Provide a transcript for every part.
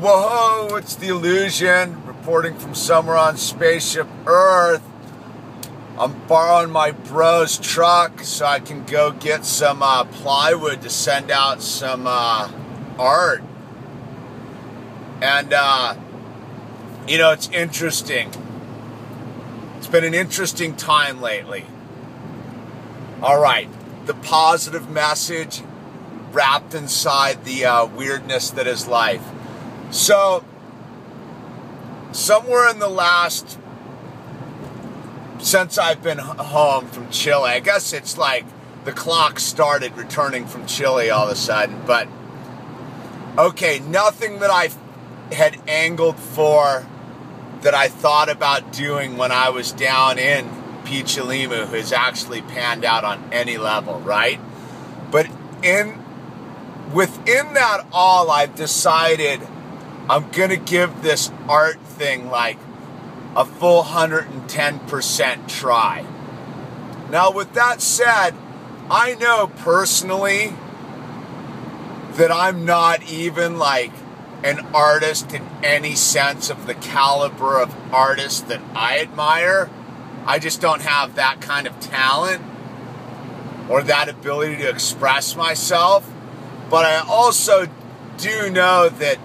Whoa, it's the Illusion, reporting from somewhere on Spaceship Earth. I'm borrowing my bro's truck so I can go get some plywood to send out some art. And, you know, it's interesting. It's been an interesting time lately. All right, the positive message wrapped inside the weirdness that is life. So, somewhere in the last, since I've been home from Chile, I guess it's like the clock started returning from Chile all of a sudden, but okay, nothing that I had angled for that I thought about doing when I was down in Pichilemu has actually panned out on any level, right? But within that all, I've decided I'm gonna give this art thing like a full 110% try. Now, with that said, I know personally that I'm not even like an artist in any sense of the caliber of artist that I admire. I just don't have that kind of talent or that ability to express myself. But I also do know that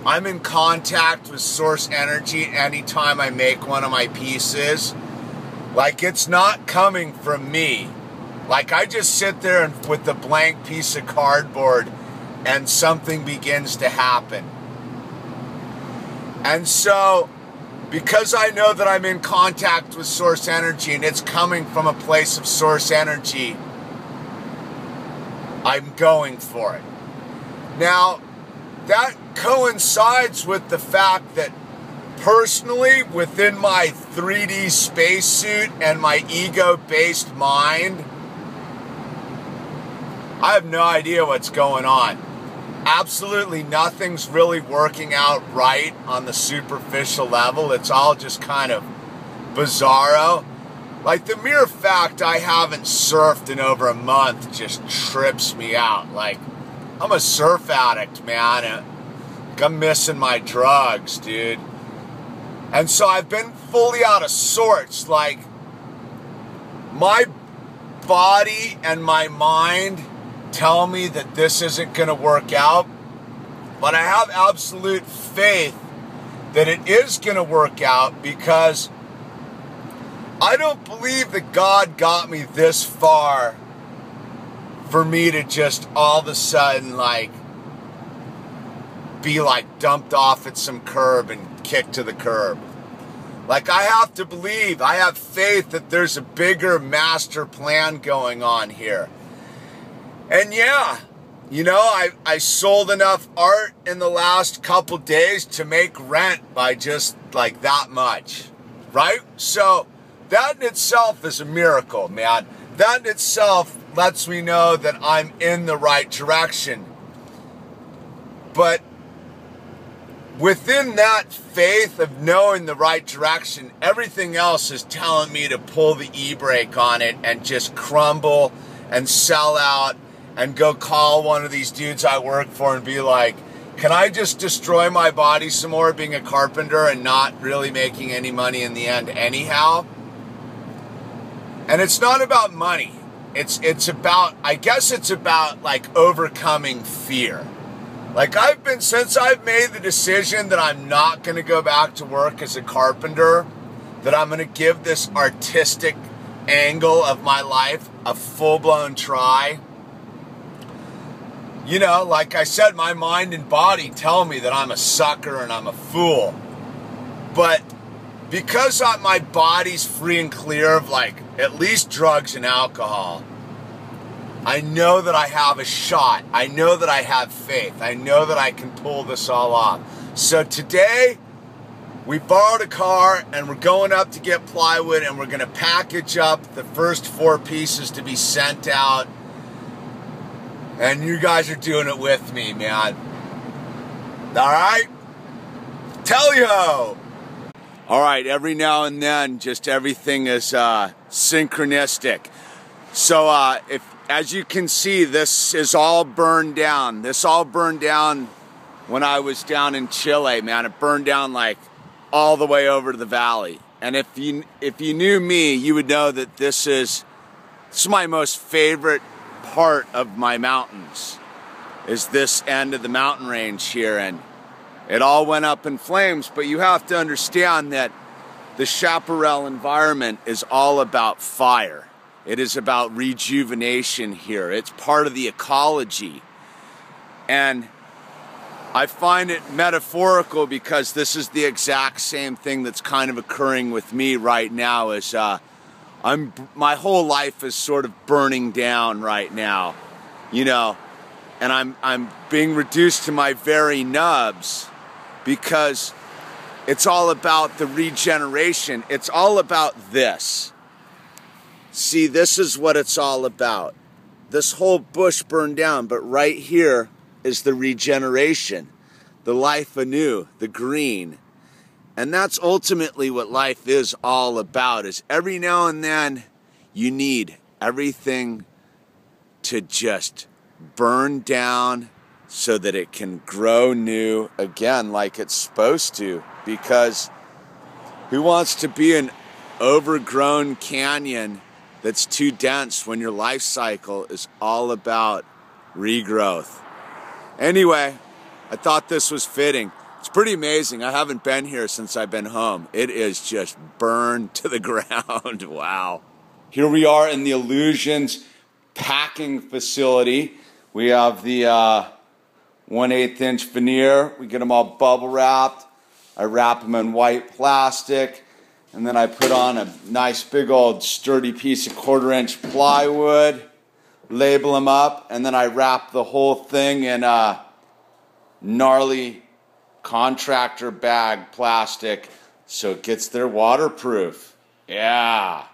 I'm in contact with source energy anytime I make one of my pieces. Like, it's not coming from me. Like, I just sit there and with the blank piece of cardboard and something begins to happen. And so, because I know that I'm in contact with source energy and it's coming from a place of source energy, I'm going for it. Now, that coincides with the fact that personally, within my 3D spacesuit and my ego-based mind, I have no idea what's going on. Absolutely nothing's really working out right on the superficial level. It's all just kind of bizarro. Like, the mere fact I haven't surfed in over a month just trips me out. Like, I'm a surf addict, man. I'm missing my drugs, dude. And so I've been fully out of sorts. Like, my body and my mind tell me that this isn't going to work out, but I have absolute faith that it is going to work out, because I don't believe that God got me this far for me to just all of a sudden like be like dumped off at some curb and kicked to the curb. Like, I have to believe, I have faith that there's a bigger master plan going on here. And yeah, you know, I sold enough art in the last couple days to make rent by just like that much, right? So that in itself is a miracle, man. That in itself lets me know that I'm in the right direction. But within that faith of knowing the right direction, everything else is telling me to pull the e-brake on it and just crumble and sell out and go call one of these dudes I work for and be like, can I just destroy my body some more being a carpenter and not really making any money in the end anyhow? And it's not about money. It's about, I guess it's about like overcoming fear. Like, since I've made the decision that I'm not going to go back to work as a carpenter, that I'm going to give this artistic angle of my life a full-blown try. You know, like I said, my mind and body tell me that I'm a sucker and I'm a fool. But because my body's free and clear of like at least drugs and alcohol, I know that I have a shot. I know that I have faith. I know that I can pull this all off. So today, we borrowed a car and we're going up to get plywood, and we're going to package up the first 4 pieces to be sent out. And you guys are doing it with me, man. All right? Tell yo! All right, every now and then, just everything is synchronistic. So as you can see, this is all burned down. This all burned down when I was down in Chile, man. It burned down like all the way over to the valley. And if you knew me, you would know that this is my most favorite part of my mountains, is this end of the mountain range here. And it all went up in flames, but you have to understand that the chaparral environment is all about fire. It is about rejuvenation here. It's part of the ecology. And I find it metaphorical because this is the exact same thing that's kind of occurring with me right now. Is my whole life is sort of burning down right now, you know, and I'm being reduced to my very nubs because it's all about the regeneration. It's all about this. See, this is what it's all about. This whole bush burned down, but right here is the regeneration, the life anew, the green. And that's ultimately what life is all about, is every now and then you need everything to just burn down so that it can grow new again like it's supposed to. Because who wants to be an overgrown canyon that's too dense when your life cycle is all about regrowth? Anyway, I thought this was fitting. It's pretty amazing. I haven't been here since I've been home. It is just burned to the ground. Wow. Here we are in the Illusions packing facility. We have the 1/8 inch veneer. We get them all bubble wrapped. I wrap them in white plastic, and then I put on a nice big old sturdy piece of 1/4 inch plywood, label them up, and then I wrap the whole thing in gnarly contractor bag plastic so it gets there waterproof. Yeah,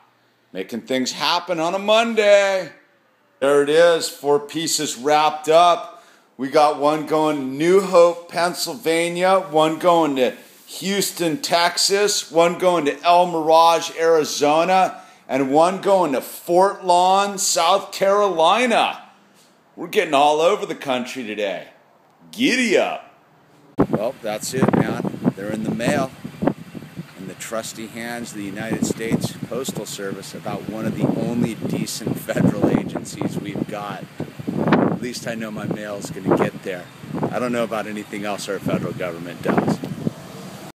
making things happen on a Monday. There it is, 4 pieces wrapped up. We got one going to New Hope, Pennsylvania, one going to Houston, Texas, one going to El Mirage, Arizona, and one going to Fort Lawn, South Carolina. We're getting all over the country today. Giddy up. Well, that's it, man. They're in the mail. In the trusty hands of the United States Postal Service, about one of the only decent federal agencies we've got. At least I know my mail's going to get there. I don't know about anything else our federal government does.